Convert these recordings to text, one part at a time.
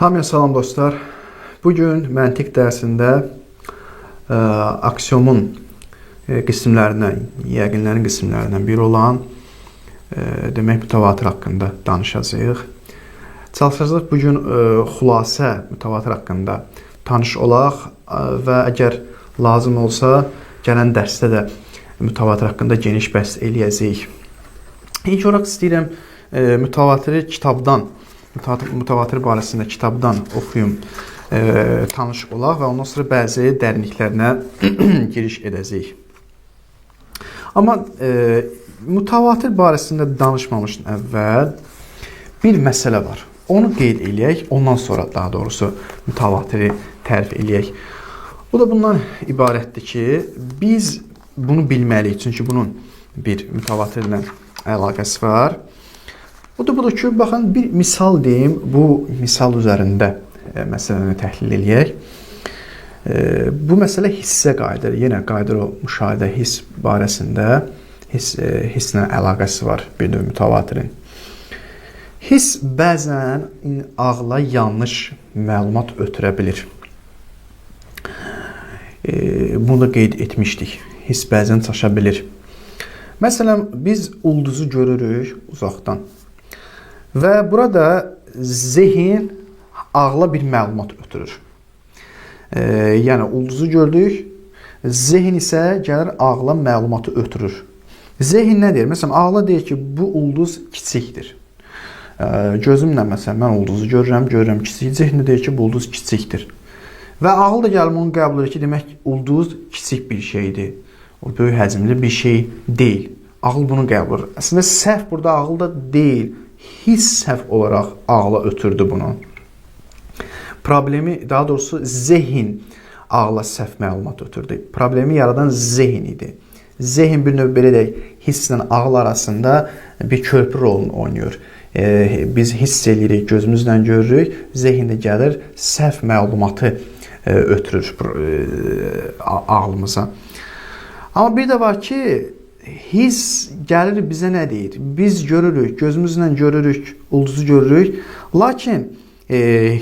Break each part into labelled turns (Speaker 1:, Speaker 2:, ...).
Speaker 1: Hamıya salam dostlar. Bugün məntiq dərsində aksiomun qismlərindən, yəqinlərin qismlərindən biri olan demək mütəvatir haqqında danışacağıq. Çalışacağıq bugün xülasə mütəvatir haqqında tanış olaq və əgər lazım olsa gələn dərsdə də mütəvatir haqqında geniş bəhs eləyəcəyik. İlk olaraq istəyirəm mütəvatiri kitabdan, mütəvatir barəsində kitabdan oxuyum, tanış olaq və ondan sonra bəzi dərinliklərinə giriş edəcəyik. Amma mütəvatir barəsində danışmamışdan əvvəl bir məsələ var. Onu qeyd eləyək, ondan sonra daha doğrusu mütəvatiri tərif eləyək. Bu da bundan ibarətdir ki, biz bunu bilməliyik, çünki bunun bir mütəvatirlə əlaqəsi var. O da budur ki, baxın, bir misal deyim, bu misal üzərində məsələni təhlil eləyək. Bu məsələ hissə qayıdır. Yenə qayıdır o müşahidə hiss barəsində, hisslə əlaqəsi var bir növ mütəvatirin. Hiss bəzən ağla yanlış məlumat ötürə bilir. Bunu da qeyd etmişdik. Hiss bəzən çaşa bilir. Məsələn, biz ulduzu görürük uzaqdan. Və burada zehin ağla bir məlumat ötürür. Yəni, ulduzu gördük, zehin isə gəlir ağla məlumatı ötürür. Zehin nə deyir? Məsələn, ağla deyir ki, bu ulduz kiçikdir. Gözümlə, məsələn, mən ulduzu görürəm kiçik. Zehin deyir ki, bu ulduz kiçikdir. Və ağıl da gəlib onu qəbul edir ki, demək, ulduz kiçik bir şeydir. O böyük həcmli bir şey deyil. Ağıl bunu qəbul edir. Əslində, səhv burada ağılda deyil. Hiss səhv olaraq ağla ötürdü bunu. Problemi, daha doğrusu zehin ağla səhv məlumat ötürdü. Problemi yaradan zehin idi. Zehin bir növ belə deyək, hisslə ağıl arasında bir köprü rolunu oynayır. Biz hiss eləyirik, gözümüzlə görürük, zehin də gəlir, səhv məlumatı ötürür ağlımıza. Amma bir də var ki, hiss gəlir bizə nə deyir? Biz görürük, gözümüzlə görürük, ulduzu görürük. Lakin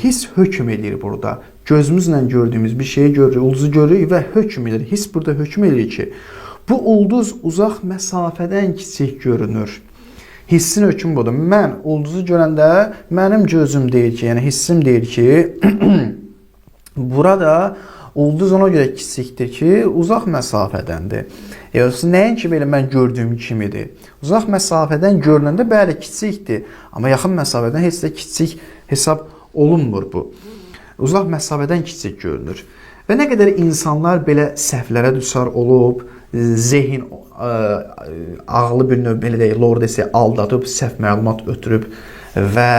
Speaker 1: hiss hökm edir burada. Gözümüzlə gördüyümüz bir şeyi görürük, ulduzu görürük və hökm edir. Hiss burada hökm edir ki, bu ulduz uzaq məsafədən kiçik görünür. Hissin hökmü budur. Mən ulduzu görəndə mənim gözüm deyir ki, yəni hissim deyir ki, burada ulduz ona görə kiçikdir ki, uzaq məsafədəndir. Nəinki belə mən gördüyüm kimidir. Uzaq məsafədən görünəndə bəli kiçikdir. Amma yaxın məsafədən heç də kiçik hesab olunmur bu. Uzaq məsafədən kiçik görünür. Və nə qədər insanlar belə səhvlərə düçar olub, zehin ağlı bir növ belə deyil, lor desə aldadıb, səhv məlumat ötürüb və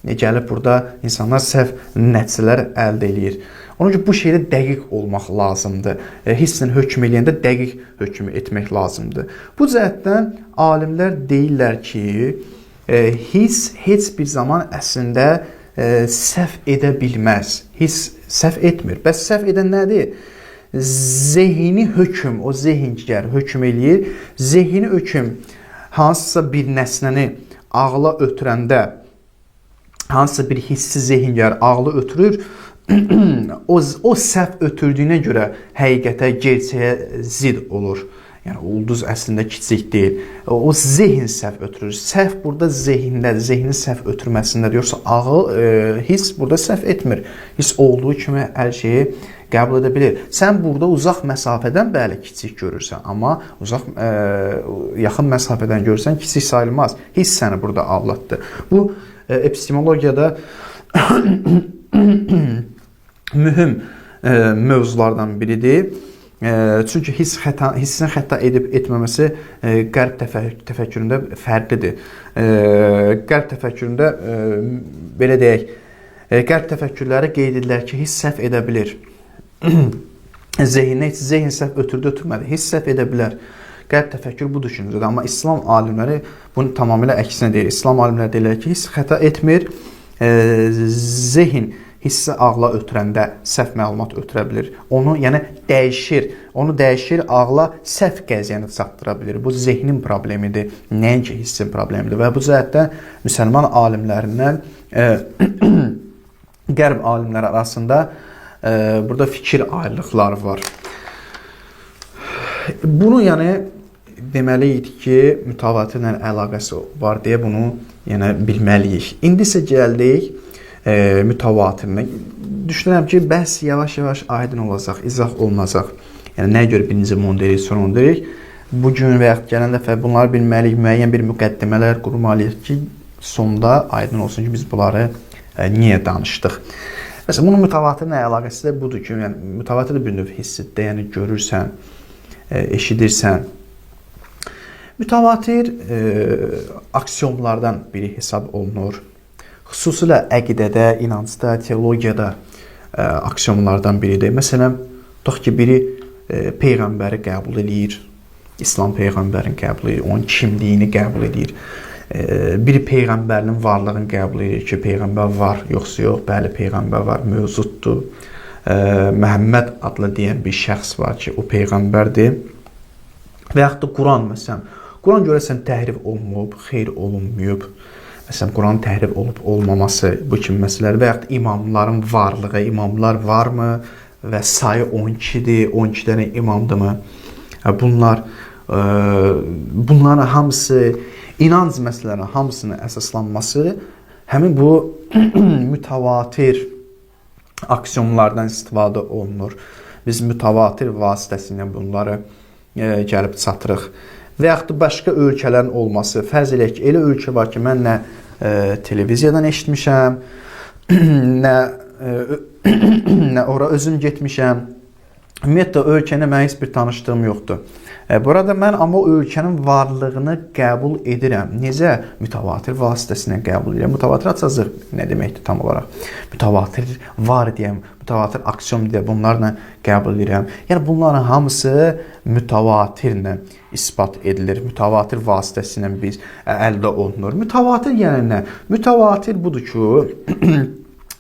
Speaker 1: gəlib burada insanlar səhv nəticələr əldə edir. Ona görə bu şeydə dəqiq olmaq lazımdır. Hisslə hökm eləyəndə dəqiq hökm etmək lazımdır. Bu cəhətdən alimlər deyirlər ki, hiss heç bir zaman əslində səhv edə bilməz. Hiss səhv etmir. Bəs səhv edən nədir? Zehni hökm, o zehincikər hökm eləyir. Zehni hökm hansısa bir nəsnəni ağla ötürəndə, hansısa bir hissi zehincikər ağla ötürür, o səhv ötürdüyünə görə həqiqətə, gerçəyə zid olur. Yəni, ulduz əslində kiçik deyil. O zehin səhv ötürür. Səhv burada zehindədir, zehnin səhv ötürməsindədir. Yoxsa ağıl, hiss burada səhv etmir. Hiss olduğu kimi hər şeyi qəbul edə bilir. Sən burada uzaq məsafədən bəli kiçik görürsən, amma yaxın məsafədən görürsən kiçik sayılmaz. Hiss səni burada aldatdı. Bu epistemologiyada mühüm mövzulardan biridir. Çünki hissin xəta edib etməməsi qərb təfəkküründə fərqlidir. Qərb təfəkküründə belə deyək, qərb təfəkkürləri qeyd edirlər ki, hiss səhv edə bilir. Zehin səhv ötürmədi, hiss səhv edə bilər. Qərb təfəkkür bu düşüncədir. Amma İslam alimləri bunu tamamilə əksinə deyir. İslam alimləri deyirlər ki, hiss xəta etmir, zehin hissi ağla ötürəndə səhv məlumat ötürə bilir. Onu, yəni dəyişir, ağla səhv qəziyyəni çatdıra bilir. Bu zehnin problemidir, nəinki hissin problemidir. Və bu cəhətdə müsəlman alimlərindən Qərb alimləri arasında burada fikir ayrılıqları var. Bunu yəni deməliyik ki, mütəvatirlə əlaqəsi var deyə bunu yəni bilməliyik. İndi isə gəldik mütəvatirinə. Düşünürəm ki, bəhs yavaş-yavaş aydın olacaq, izah olunacaq. Yəni nəyə görə birinci modelik, sonra modelik. Bugün və yaxud gələn dəfə bunları bilməliyik, müəyyən bir müqəddimələr qurmalıyıq ki, sonda aydın olsun ki, biz bunları niyə danışdıq. Məsələn, bunun mütəvatirlə əlaqəsi də budur ki, yəni, mütəvatir bir növ hissitdə, yəni görürsən, eşidirsən. Mütəvatir aksiyomlardan biri hesab olunur. Xüsusilə əqidədə, inancda, teologiyada aksiyomlardan biridir. Məsələn, tutaq ki, biri Peyğəmbəri qəbul edir, İslam Peyğəmbərini qəbul edir, onun kimliyini qəbul edir. Biri Peyğəmbərinin varlığını qəbul edir ki, Peyğəmbər var, yoxsa yox, bəli, Peyğəmbər var, mövcuddur. Məhəmməd adlı deyən bir şəxs var ki, o Peyğəmbərdir. Və yaxud da Quran, məsələn, Quran görəsən təhrif olunub, xeyr olunmayıb. Məsələn, Quran təhrif olub olmaması bu kimi məsələlər və yaxud imamların varlığı, imamlar varmı və sayı 12-dir, 12 dənə imamdırmı? Bunların hamısı, inanc məsələlərinin hamısının əsaslanması həmin bu mütəvatir aksiyonlardan istifadə olunur. Biz mütəvatir vasitəsilə bunları gəlib çatırıq. Və yaxud da başqa ölkələrin olması. Fərz eləyək ki, elə ölkə var ki, mən nə televiziyadan eşitmişəm, nə ora özüm getmişəm. Ümumiyyətlə, ölkəni mən heç bir tanışdığım yoxdur. Burada mən amma o ölkənin varlığını qəbul edirəm. Necə? Mütəvatir vasitəsilə qəbul edirəm. Mütəvatir açacaq nə deməkdir tam olaraq? Mütəvatir var deyəm, mütəvatir aksiyon deyə bunlarla qəbul edirəm. Yəni, bunların hamısı mütəvatirlə isbat edilir. Mütəvatir vasitəsilə biz əldə olunur. Mütəvatir yəni nə? Mütəvatir budur ki,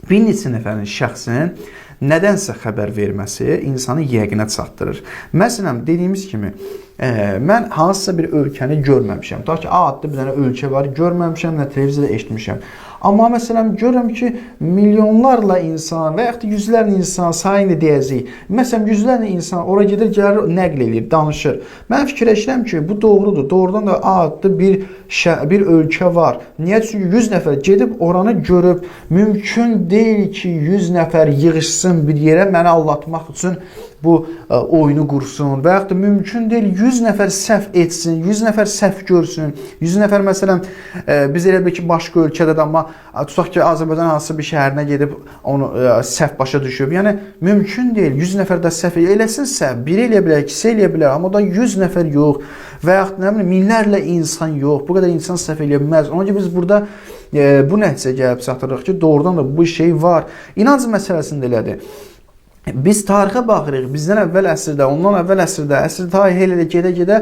Speaker 1: bir neçə nəfərin şəxsin nədənsə xəbər verməsi insanı yəqinə çatdırır. Məsələn, dediyimiz kimi, mən hansısa bir ölkəni görməmişəm. Ta ki, adlı bir dənə ölkə var, görməmişəm, nə televiziyada eşitmişəm. Amma məsələn, görürəm ki, milyonlarla insan və yaxud da yüzlərlə insan sayını deyəcəyik. Məsələn, yüzlərlə insan ora gedir, gəlir, nəql edir, danışır. Mən fikirləşirəm ki, bu doğrudur. Doğrudan da adlı bir ölkə var. Niyə? Çünki 100 nəfər gedib oranı görüb, mümkün deyil ki, 100 nəfər yığışsın bir yerə məni aldatmaq üçün bu oyunu qursun və yaxud da mümkün deyil 100 nəfər səhv etsin, 100 nəfər səhv görsün, 100 nəfər məsələn biz elə bil ki, başqa ölkədədir, amma tutaq ki, Azərbaycan hansısa bir şəhərinə gedib onu səhv başa düşüb. Yəni, mümkün deyil 100 nəfər də səhv eləsin səhv, biri eləyə bilər, ikisi eləyə bilər, amma da 100 nəfər yox və yaxud nə bilim, minlərlə insan yox, bu qədər insan səhv eləyə bilməz. Ona görə biz burada bu nəticə gəlib çatırıq ki, doğrudan da bu şey var. İnanc məsələsində elədir. Biz tarixə baxırıq, bizdən əvvəl əsrdə, ondan əvvəl əsrdə, əsr tarixi elə gedə-gedə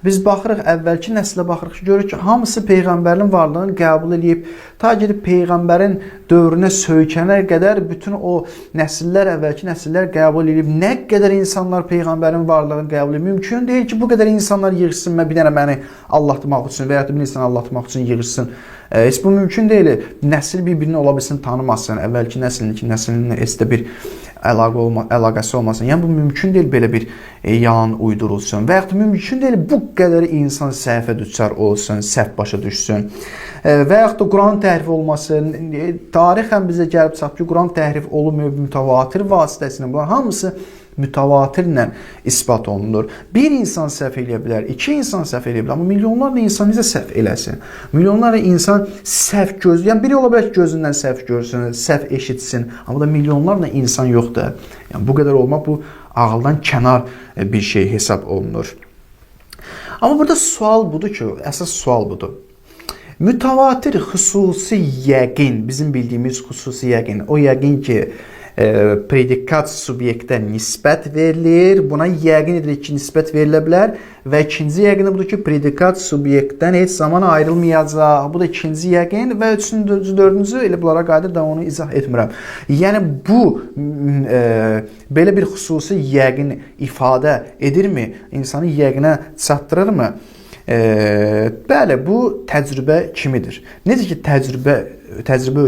Speaker 1: biz baxırıq, əvvəlki nəslə baxırıq ki, görürük ki, hamısı Peyğəmbərin varlığını qəbul edib, ta gedib Peyğəmbərin dövrünə söykənər qədər bütün o nəsillər, əvvəlki nəsillər qəbul edib, nə qədər insanlar Peyğəmbərin varlığını qəbul edib, mümkün deyil ki, bu qədər insanlar yığışsın, bir dənə məni aldatmaq üçün və ya bir insan aldatmaq üçün yığışsın. Heç bu mümkün deyil. Nəsil bir-birini ola bilsin tanımasın, əvvəlki nəslin, iki nəslinin heç də bir əlaqəsi olmasın. Yəni, bu mümkün deyil belə bir yalan uydurulsun və yaxud mümkün deyil bu qədər insan səhvə düçar olsun, səhv başa düşsün və yaxud da Quran təhrif olması, tarixən bizə gəlib çatıb ki, Quran təhrif olunmuyor mütəvatir vasitəsilə. Bunlar hamısı mütəvatirlə isbat olunur. Bir insan səhv eləyə bilər, iki insan səhv eləyə bilər, amma milyonlarla insan necə səhv eləsin? Milyonlarla insan səhv gözləyir. Yəni, biri ola bilər ki, gözündən səhv görsün, səhv eşitsin, amma da milyonlarla insan yoxdur. Yəni, bu qədər olmaq, bu ağıldan kənar bir şey hesab olunur. Amma burada sual budur ki, əsas sual budur. Mütəvatir xüsusi yəqin, bizim bildiyimiz xüsusi yəqin, o yəqin ki, predikat subyektə nisbət verilir. Buna yəqin edirik ki, nisbət verilə bilər və ikinci yəqin budur ki, predikat subyektdən heç zaman ayrılmayacaq. Bu da ikinci yəqin və üçüncü, dördüncü elə bunlara qayıdır da onu izah etmirəm. Yəni, bu belə bir xüsusi yəqin ifadə edirmi? İnsanı yəqinə çatdırırmı? Bəli, bu təcrübə kimidir. Necə ki, təcrübə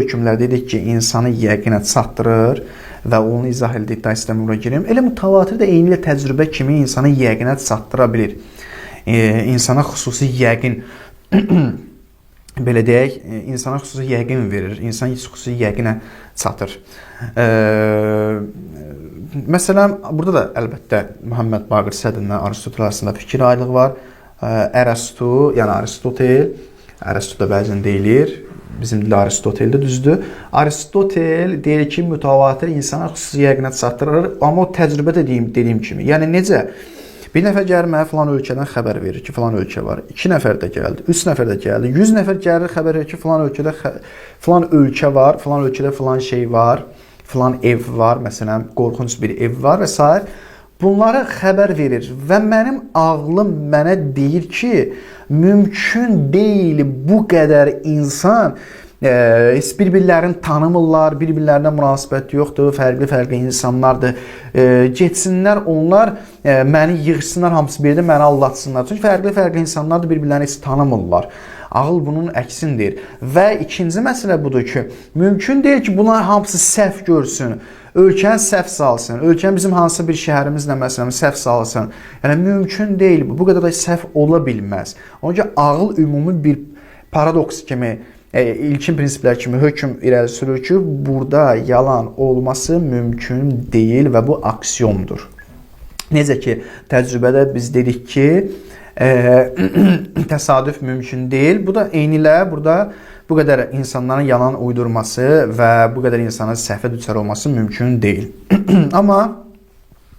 Speaker 1: hökmləri dedik ki, insanı yəqinə çatdırır və onu izah edildikdə istəmə bura girim. Elə mütəvatir də eynilə təcrübə kimi insanı yəqinə çatdıra bilir. İnsana xüsusi yəqin belə deyək, insana xüsusi yəqin verir. İnsan xüsusi yəqinə çatır. Məsələn, burada da əlbəttə Muhammed Baqir Sədrlə Aristotel arasında fikir ayrılığı var. Ərəstu, yəni Aristotel, Ərəstu da bəzən deyilir, bizim dildə Aristoteldə düzdür. Aristotel deyir ki, mütəvatir insana xüsusi yəqinə çatdırır, amma o təcrübə dediyim kimi. Yəni necə? Bir nəfər gəlir mənə filan ölkədən xəbər verir ki, filan ölkə var. 2 nəfər də gəldi, 3 nəfər də gəldi, 100 nəfər gəlir xəbər verir ki, filan ölkədə filan ölkə var, filan ölkədə filan şey var, filan ev var, məsələn, qorxunc bir ev var və s. Bunlara xəbər verir və mənim ağlım mənə deyir ki, mümkün deyil bu qədər insan bir-birlərini tanımırlar, bir-birlərinə münasibət yoxdur, fərqli-fərqli insanlardır. Getsinlər onlar, məni yığışsınlar, hamısı birdə məni allatsınlar. Çünki fərqli-fərqli insanlardır, bir-birlərini heç tanımırlar. Ağıl bunun əksindir. Və ikinci məsələ budur ki, mümkün deyil ki, bunlar hamısı səhv görsün. Ölkəni səhv salsın. Ölkəni bizim hansısa bir şəhərimizlə məsələn səhv salsın. Yəni mümkün deyil bu. Bu qədər də səhv ola bilməz. Ona görə ağıl ümumi bir paradoks kimi, ilkin prinsiplər kimi hökm irəli sürür ki, burada yalan olması mümkün deyil və bu aksiyomdur. Necə ki, təcrübədə biz dedik ki, təsadüf mümkün deyil. Bu da eynilə burada bu qədər insanların yalan uydurması və bu qədər insanın səhvə düçar olması mümkün deyil. Amma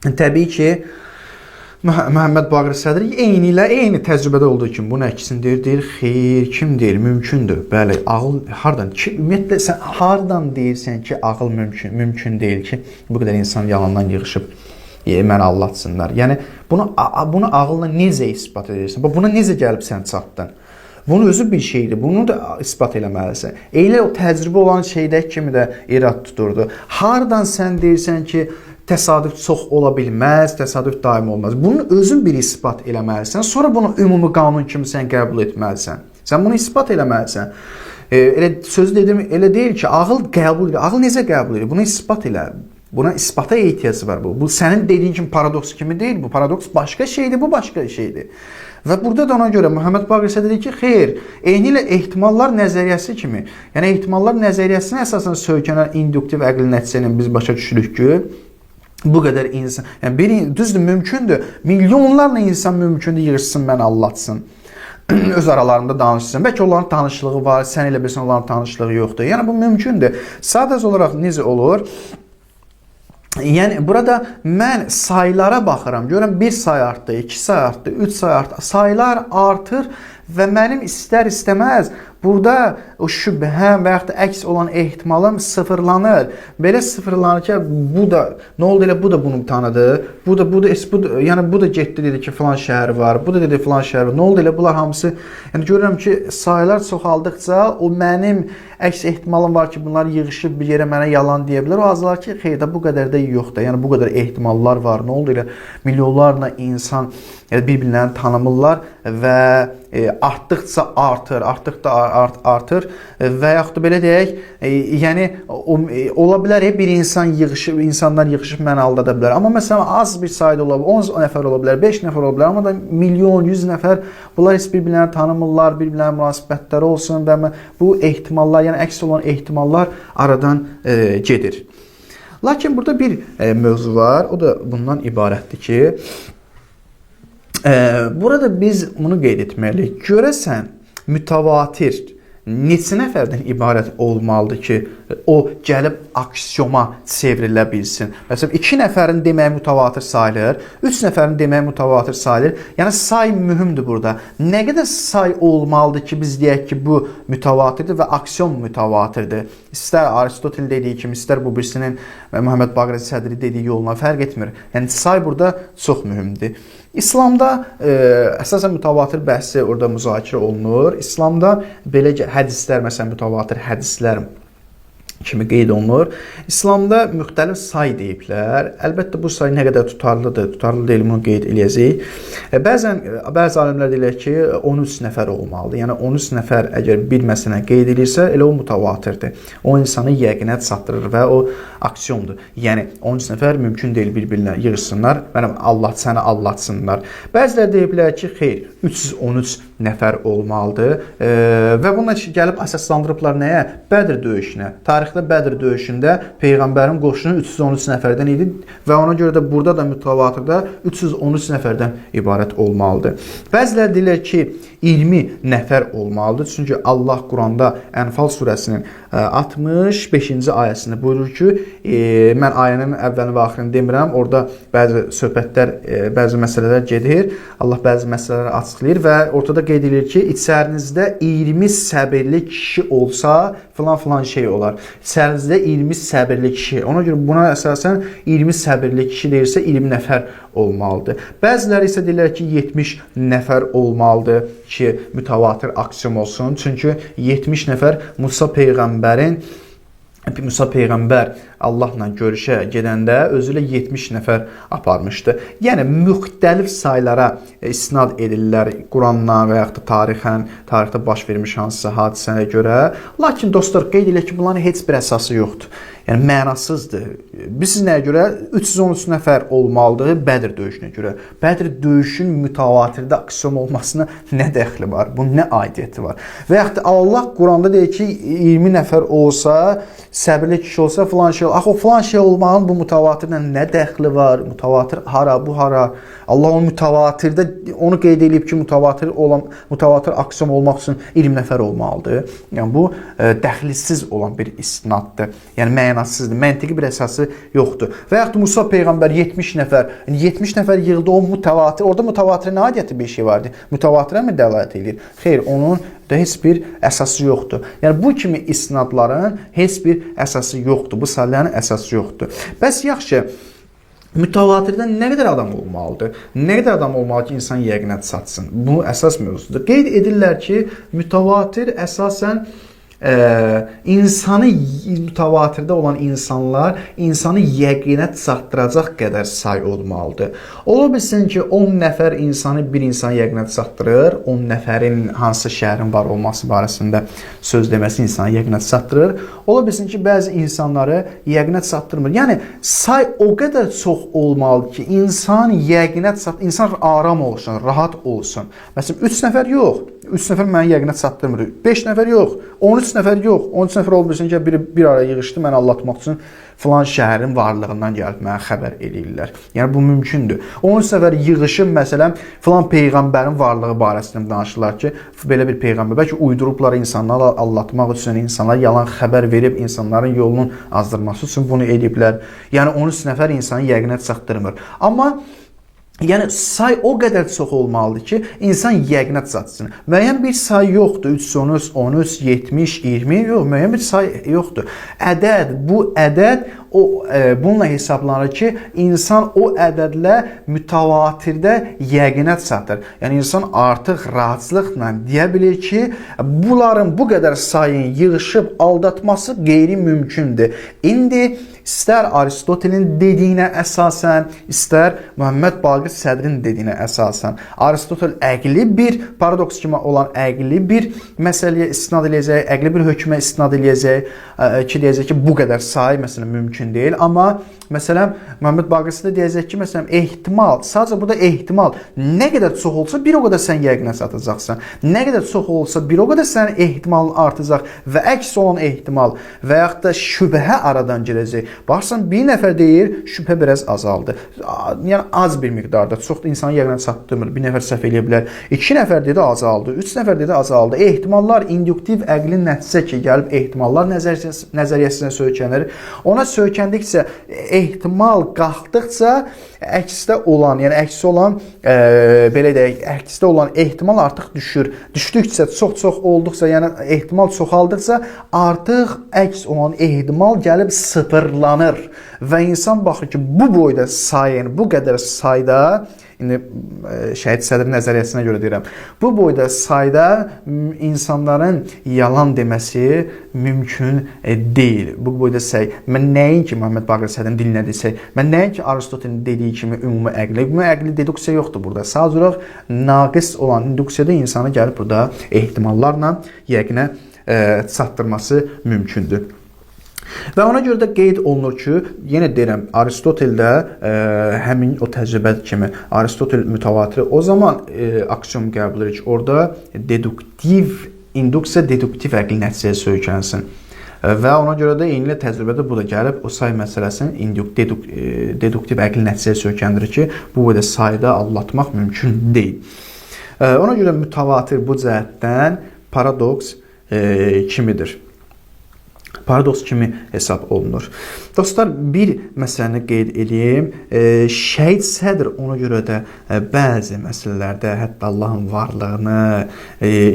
Speaker 1: təbii ki, Muhammed Baqir Sədri eyni təcrübədə olduğu kimi bunu əksindir, deyir, xeyr, kim deyir, mümkündür. Bəli, ağıl hardan ki, ümumiyyətlə sən hardan deyirsən ki, ağıl mümkün deyil ki, bu qədər insan yalandan yığışıb məni allatsınlar. Yəni bunu ağılla necə isbat edirsən? Buna necə gəlib sən çatdın? Bunun özü bir şeydir. Bunu da isbat eləməlisən. Elə o təcrübə olan şeydəki kimi də irad tuturdu. Hardan sən deyirsən ki, təsadüf çox ola bilməz, təsadüf daim olmaz. Bunun özün bir isbat eləməlisən. Sonra bunu ümumi qanun kimi sən qəbul etməlisən. Sən bunu isbat eləməlisən. Elə söz dedim, elə deyil ki, ağıl qəbul edir. Ağıl necə qəbul edir? Bunu isbat elə. Buna isbata ehtiyacı var bu. Bu sənin dediyin kimi paradoks kimi deyil. Bu paradoks başqa şeydir, bu başqa şeydir. Və burada da ona görə Muhammed Baqir Sədri deyir ki, xeyr, eynilə ehtimallar nəzəriyyəsi kimi. Yəni ehtimallar nəzəriyyəsinə əsasən söykənən induktiv əqli nəticəni biz başa düşürük ki, bu qədər insan, yəni düzdür, mümkündür. Milyonlarla insan mümkündür yığışsın, məni allatsın. Öz aralarında danışsın. Bəlkə onların tanışlığı var, sən elə bilsən onların tanışlığı yoxdur. Yəni bu mümkündür. Sadəcə olaraq necə olur? Yəni burada mən saylara baxıram. Görürəm 1 say artdı, 2 say artdı, 3 say artdı. Saylar artır və mənim istər-istəməz burada o şübhəm və yaxud da əks olan ehtimalım sıfırlanır. Belə sıfırlanır ki, bu da nə oldu elə bu da bunu tanıdı. Bu da yəni bu da getdi dedi ki, filan şəhər var. Bu da dedi filan şəhər var. Nə oldu elə bunlar hamısı? Yəni görürəm ki, saylar çoxaldıqca o mənim əks ehtimalım var ki, bunlar yığışıb bir yerə mənə yalan deyə bilər. O azlar ki, xeyr də bu qədər də yoxdur. Yəni bu qədər ehtimallar var. Nə oldu elə milyonlarla insan bir-birlərini tanımırlar və artdıqca artır və yaxud da belə deyək, yəni ola bilər bir insanlar yığışıb məni aldada bilər. Amma məsələn az bir sayda ola bilər, 10 nəfər ola bilər, 5 nəfər ola bilər, amma da milyon, 100 nəfər bunlar heç bir-birlərini tanımırlar, bir-birlərinə münasibətləri olsun və bu ehtimallar, yəni əks olan ehtimallar aradan gedir. Lakin burada bir mövzu var, o da bundan ibarətdir ki, burada biz bunu qeyd etməliyik. Görəsən, mütəvatir neçə nəfərdən ibarət olmalıdır ki, o gəlib aksiyoma çevrilə bilsin? Məsələn, 2 nəfərin deməyi mütəvatir sayılır, 3 nəfərin deməyi mütəvatir sayılır. Yəni, say mühümdür burada. Nə qədər say olmalıdır ki, biz deyək ki, bu mütəvatirdir və aksiyon mütəvatirdir? İstər Aristotel dediyi kimi, istər bu birisinin Muhammed Baqir Sədri dediyi yoluna fərq etmir. Yəni, say burada çox mühümdür. İslamda əsasən mütəvatir bəhsi orada müzakirə olunur. İslamda belə hədislər, məsələn, mütəvatir hədislər kimi qeyd olunur. İslamda müxtəlif say deyiblər. Əlbəttə bu say nə qədər tutarlıdır, tutarlı deyil, bunu qeyd eləyəcəyik. Bəzi alimlər deyirlər ki, 13 nəfər olmalıdır. Yəni 13 nəfər əgər bir məsələni qeyd edirsə, elə o mutavatirdir. O insanı yəqinət çatdırır və o aksiyondur. Yəni 13 nəfər mümkün deyil bir-birinə yığışsınlar, səni allatsınlar. Bəzilər deyiblər ki, xeyr, 313 nəfər olmalıdır və bununla gəlib əsaslandırıblar nəyə? Bədr döyüşünə. Tarixdə Bədr döyüşündə Peyğəmbərin qoşunu 313 nəfərdən idi və ona görə də burada da mütəvatirdə 313 nəfərdən ibarət olmalıdır. Bəzilər deyirlər ki, 20 nəfər olmalıdır. Çünki Allah Quranda Ənfal surəsinin 65-ci ayəsində buyurur ki, mən ayənin əvvəlini və axirini demirəm, orada bəzi söhbətlər, bəzi məsələlər gedir, Allah bəzi məsələləri açıqlayır və ortada qeyd edilir ki, içərinizdə 20 səbirli kişi olsa, filan şey olar. İçərinizdə 20 səbirli kişi. Ona görə buna əsasən 20 səbirli kişi deyirsə 20 nəfər olmalıdır. Bəziləri isə deyirlər ki, 70 nəfər olmalıdır ki, mütəvatir aksiyon olsun. Çünki 70 nəfər Musa Peyğəmbər Allahla görüşə gedəndə özü ilə 70 nəfər aparmışdı. Yəni, müxtəlif saylara istinad edirlər Qurandan və yaxud da tarixdə baş vermiş hansısa hadisəyə görə. Lakin dostlar, qeyd edirlər ki, bunların heç bir əsası yoxdur. Yəni, mənasızdır. Biz nəyə görə? 313 nəfər olmalıdır Bədr döyüşünə görə. Bədr döyüşün mütəvatirdə aksiyon olmasına nə dəxli var? Bunun nə aidiyyəti var? Və yaxud da Allah Quranda deyir ki, 20 nəfər olsa, səbirli kişi olsa, filan şey olur. Axı, o filan şey olmağın bu mütəvatirlə nə dəxli var? Mütəvatir hara, bu hara? Allah onu mütəvatirdə, onu qeyd edib ki, mütəvatir aksiyon olmaq üçün 20 nəfər olmalıdır. Yəni, bu dəxlisiz olan bir istinaddır. Yəni, mənasızdır, məntiqi bir əsası yoxdur. Və yaxud Musa Peyğəmbər 70 nəfər, 70 nəfər yığıldı, o mütəvatir, orada mütəvatirə nə adiyyəti bir şey vardı? Mütəvatirə mi dəlalət edir? Xeyr, onun da heç bir əsası yoxdur. Yəni, bu kimi istinadların heç bir əsası yoxdur, bu sayıların əsası yoxdur. Bəs yaxşı, mütəvatirdən nə qədər adam olmalıdır? Nə qədər adam olmalı ki, insan yəqinət satsın? Bu əsas mövzudur. Qeyd edirlər ki, mütəvatir əsasən mütəvatirdə olan insanlar insanı yəqinət çatdıracaq qədər say olmalıdır. Ola bilsin ki, 10 nəfər bir insan yəqinət çatdırır, 10 nəfərin hansı şəhərin var olması barəsində söz deməsi insanı yəqinət çatdırır. Ola bilsin ki, bəzi insanları yəqinət çatdırmır. Yəni, say o qədər çox olmalıdır ki, insan aram olsun, rahat olsun. Məsələn, 3 nəfər yox. 3 nəfər mənə yəqinət çatdırmır. 5 nəfər yox. 13 nəfər yox. 13 nəfər olmuşsun ki, bir araya yığışdı, məni allatmaq üçün filan şəhərin varlığından gəlib mənə xəbər eləyirlər. Yəni, bu mümkündür. 13 nəfər yığışıb, məsələn, filan Peyğəmbərin varlığı barəsində danışırlar ki, belə bir Peyğəmbər, bəlkə uydurublar insanları allatmaq üçün, insanlara yalan xəbər verib, insanların yolunun azdırması üçün bunu ediblər. Yəni, 13 nəfər insanı yəqinət çatdırmır. Amma yəni, say o qədər çox olmalıdır ki, insan yəqinət çatsın. Müəyyən bir say yoxdur. 313, 13, 70, 20, yox, müəyyən bir say yoxdur. Bu ədəd bununla hesablanır ki, insan o ədədlə mütəvatirdə yəqinət çatır. Yəni, insan artıq rahatçılıqla deyə bilir ki, bunların bu qədər sayın yığışıb aldatması qeyri-mümkündür. İndi istər Aristotelin dediyinə əsasən, istər Muhammed Baqir Sədrin dediyinə əsasən, Aristotel əqli bir, paradoks kimi olan əqli bir məsələyə istinad eləyəcək, əqli bir hökmə istinad eləyəcək ki, deyəcək ki, bu qədər say, məsələn, mümkün deyil. Amma, məsələn, Muhammed Baqir Sədr deyəcək ki, məsələn, ehtimal, sadəcə burada ehtimal, nə qədər çox olsa, bir o qədər sən yəqinət satacaqsan. Nə qədər çox olsa, bir o qədər sənin ehtimalın artacaq və əks olan ehtimal və yaxud da şübhə aradan gələcək. Baxırsan, bir nəfər deyir, şübhə biraz azaldı. Yəni, az bir miqdarda, çox da insanı yəqinət çatdırmır. Bir nəfər səhv eləyə bilər. 2 nəfər dedi, azaldı. 3 nəfər dedi, azaldı. Ehtimallar induktiv əqlin nəticə ki, gəlib ehtimallar nəzəriyyəsinə söykənir. Ona söykəndikcə, ehtimal qalxdıqca əksdə olan, yəni əksi olan, belə deyək, əksdə olan ehtimal artıq düşür. Düşdükcə, çox olduqca, yəni ehtimal çoxaldıqca artıq əks olan ehtimal gəlib sıfırlanır və insan baxır ki, bu boyda sayın, bu qədər sayda indi Şəhid Sədr nəzəriyyəsinə görə deyirəm. Bu boyda sayda insanların yalan deməsi mümkün deyil. Bu boyda mən nəinki Muhammed Baqir Sədrin dilinə desək, mən nəinki Aristotelin dediyi kimi ümumi əqli deduksiya yoxdur burada. Sadəcə olaraq naqis olan induksiyada insanı gəlib burada ehtimallarla yəqinə çatdırması mümkündür. Və ona görə də qeyd olunur ki, yenə deyirəm, Aristoteldə həmin o təcrübə kimi Aristotel mütəvatiri o zaman aksiom qəbul edir ki, orada induksiya deduktiv əqli nəticəyə söykənsin. Və ona görə də eyni təcrübədə bu da gəlib o say məsələsini deduktiv əqli nəticəyə söykəndirir ki, bu boyda sayda allatmaq mümkün deyil. Ona görə mütəvatir bu cəhətdən paradoks kimidir. Paradoks kimi hesab olunur. Dostlar, bir məsələni qeyd edeyim. Şəhid Sədr ona görə də bəzi məsələlərdə, hətta Allahın varlığını,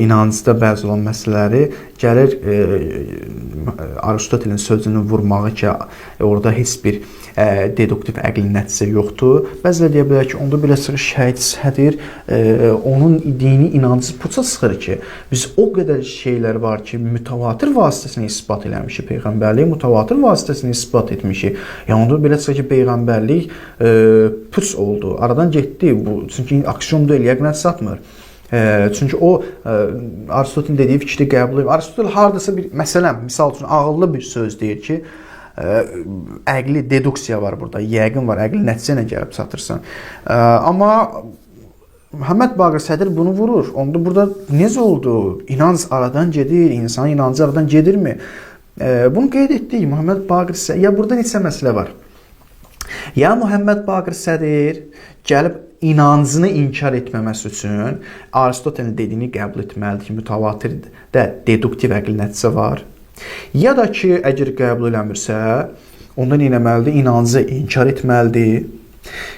Speaker 1: inancda bəzi olan məsələləri gəlir Aristotelin sözünü vurmağı ki, orada heç bir deduktiv əqli nəticə yoxdur. Bəzilə deyə bilər ki, onda belə çıxır Şəhid Sədr onun dini inancı puça sıxır ki, biz o qədər şeylər var ki, mütəvatir vasitəsini isbat eləmişik, peyğəmbərliyi mütəvatir vasitəsini isbat etmişik. Yəni onda belə çıxır ki, peyğəmbərlik puç oldu, aradan getdi. Bu çünki aksiyon deyil, yəqinə satmır. Çünki o Aristotelin dediyi fikri qəbul edir. Aristotel hardasa bir məsələn, misal üçün ağıllı bir söz deyir ki, əqli deduksiya var burada, yəqin var, əqli nəticə ilə gəlib çatırsan. Amma Muhammed Baqir Sədr bunu vurur. Onda burada necə oldu? İnanc aradan gedir, insan inancı aradan gedirmi? Bunu qeyd etdik. Muhammed Baqir Sədr, ya burada neçə məsələ var? Ya Muhammed Baqir Sədr gəlib inancını inkar etməməsi üçün Aristotelin dediyini qəbul etməlidir ki, mütəvatirdə deduktiv əqli nəticə var. Ya da ki, əgər qəbul eləmirsə, onda nə etməlidir? İnancı inkar etməlidir.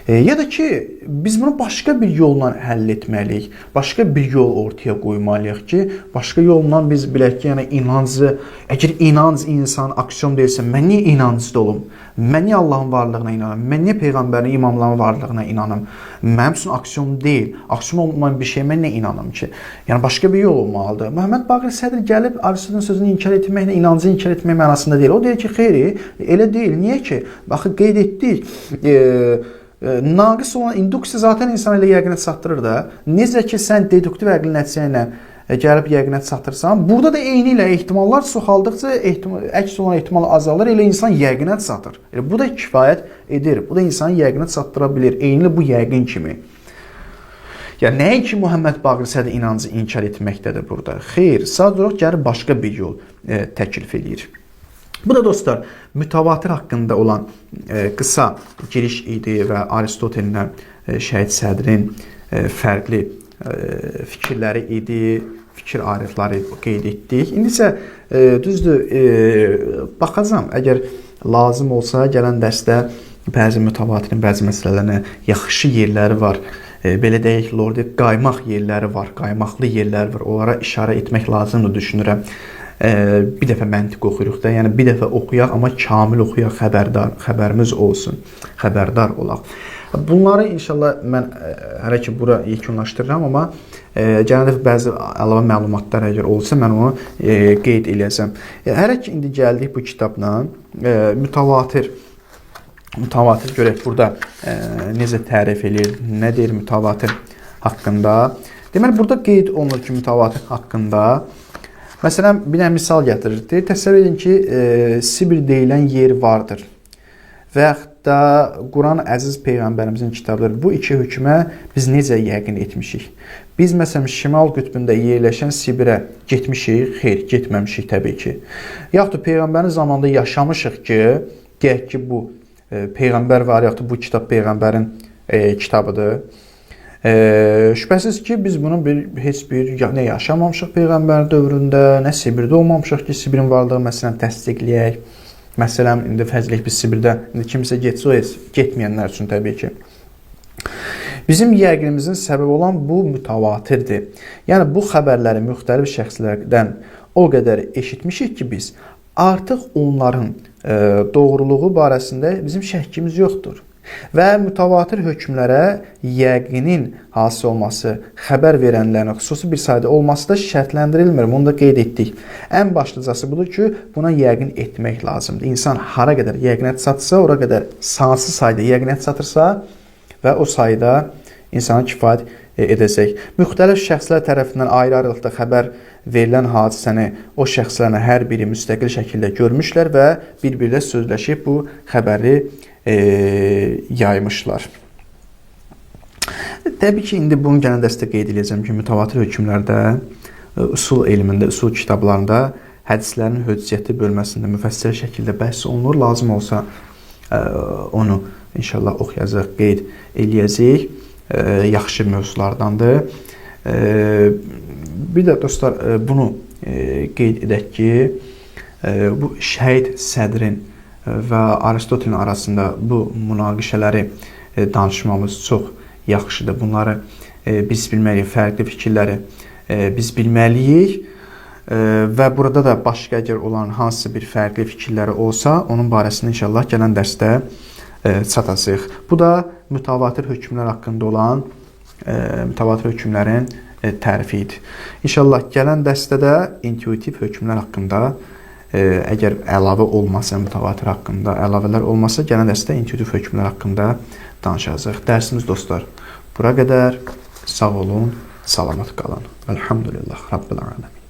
Speaker 1: Ya da ki, biz bunu başqa bir yolla həll etməliyik. Başqa bir yol ortaya qoymalıyıq ki, başqa yolla biz bilək ki, yəni inancı, əgər inanc insan aksiyon deyilsə, mən niyə inancda olum? Mən niyə Allahın varlığına inanım? Mən niyə Peyğəmbərin, imamların varlığına inanım? Mənim üçün aksiyon deyil. Aksiyon olmayan bir şey mən nə inanım ki? Yəni, başqa bir yol olmalıdır. Muhammed Baqir Sədr gəlib Aristotelin sözünü inkar etməklə inancı inkar etmək mənasında deyil. O deyir ki, xeyri, elə deyil. Niyə ki? Baxı, qeyd etdik. Naqis olan induksiya zaten insan ilə yəqinə çatdırır da. Necə ki, sən deduktiv əqli nəticə ilə gəlib yəqinə çatırsan, burada da eyni ilə ehtimallar çoxaldıqca əks olan ehtimal azalır, elə insan yəqinə çatır. Bu da kifayət edir. Bu da insanı yəqinə çatdıra bilir. Eyni bu yəqin kimi. Yəni, nəyə ki, Muhammed Baqir Sədr inancı inkar etməkdədir burada? Xeyr, sadəcə olaraq gəlib başqa bir yol təklif edir. Bu da dostlar, mütəvatir haqqında olan qısa giriş idi və Aristotellə Şəhid Sədrin fərqli fikirləri idi, fikir ayrılıqları qeyd etdik. İndi isə düzdür, baxacam, əgər lazım olsa gələn dərsdə bəzi mütəvatirin bəzi məsələlərinə yaxşı yerləri var. Belə deyək, Lordi, qaymaq yerləri var, qaymaqlı yerləri var. Onlara işarə etmək lazımdır, düşünürəm. Bir dəfə məntiq oxuyuruq da, yəni bir dəfə oxuyaq, amma kamil oxuyaq, xəbərimiz olsun, xəbərdar olaq. Bunları inşallah mən hələ ki bura yekunlaşdırıram, amma gələn dəfə bəzi əlavə məlumatlar əgər olsa mən onu qeyd eləyəcəm. Hələ ki indi gəldik bu kitabla mütəvatir görək burada necə tərif eləyir, nə deyir mütəvatir haqqında. Deməli, burada qeyd olunur ki, mütəvatir haqqında məsələn, bir dənə misal gətirir. Təsəvvür edin ki, Sibir deyilən yer vardır. Və yaxud da Quran əziz Peyğəmbərimizin kitabları bu iki hökmə biz necə yəqin etmişik? Biz məsələn, şimal qütbündə yerləşən Sibirə getmişik? Xeyr, getməmişik təbii ki. Yaxud da Peyğəmbərin zamanında yaşamışıq ki, deyək ki, bu Peyğəmbər var, yaxud da bu kitab Peyğəmbərin kitabıdır. Şübhəsiz ki, biz bunu heç bir nə yaşamamışıq Peyğəmbər dövründə, nə Sibirdə olmamışıq ki, Sibirin varlığı məsələn təsdiqləyək. Məsələn, indi fəzləyək biz Sibirdə, indi kimsə getsə o getməyənlər üçün təbii ki. Bizim yəqinimizin səbəbi olan bu mütəvatirdir. Yəni, bu xəbərləri müxtəlif şəxslərdən o qədər eşitmişik ki, biz artıq onların doğruluğu barəsində bizim şəkkimiz yoxdur. Və mütəvatir hökmlərə yəqinin hasil olması, xəbər verənlərin xüsusi bir sayda olması da şərtləndirilmir. Bunu da qeyd etdik. Ən başlıcası budur ki, buna yəqin etmək lazımdır. İnsan hara qədər yəqinət satsa, ora qədər sansız sayda yəqinət satırsa və o sayda insana kifayət edəcək. Müxtəlif şəxslər tərəfindən ayrı-ayrılıqda xəbər verilən hadisəni o şəxslərin hər biri müstəqil şəkildə görmüşlər və bir-birlə sözləşib bu xəbəri yaymışlar. Təbii ki, indi bunu gələn dəstə qeyd edəcəm ki, mütəvatir hökmlərdə, usul elmində, usul kitablarında hədislərin hüccəti bölməsində müfəssəl şəkildə bəhs olunur. Lazım olsa onu inşallah oxuyacaq, qeyd eləyəcək. Yaxşı mövzulardandır. Bir də dostlar, bunu qeyd edək ki, bu şəhid sədrin və Aristotelin arasında bu münaqişələri danışmamız çox yaxşıdır. Bunları biz bilməliyik, fərqli fikirləri biz bilməliyik və burada da başqa əgər olan hansısa bir fərqli fikirləri olsa, onun barəsində inşallah gələn dərsdə çatacaq. Bu da mütəvatir hökmlər haqqında olan mütəvatir hökmlərin tərifi idi. İnşallah gələn dərsdə intuitiv hökmlər haqqında əgər əlavə olmasa mütəvatir haqqında, əlavələr olmasa gələn dərsdə intuitiv hökmlər haqqında danışacağıq. Dərsimiz dostlar bura qədər. Sağ olun, salamat qalın. Elhamdülillah Rabbil aləmin.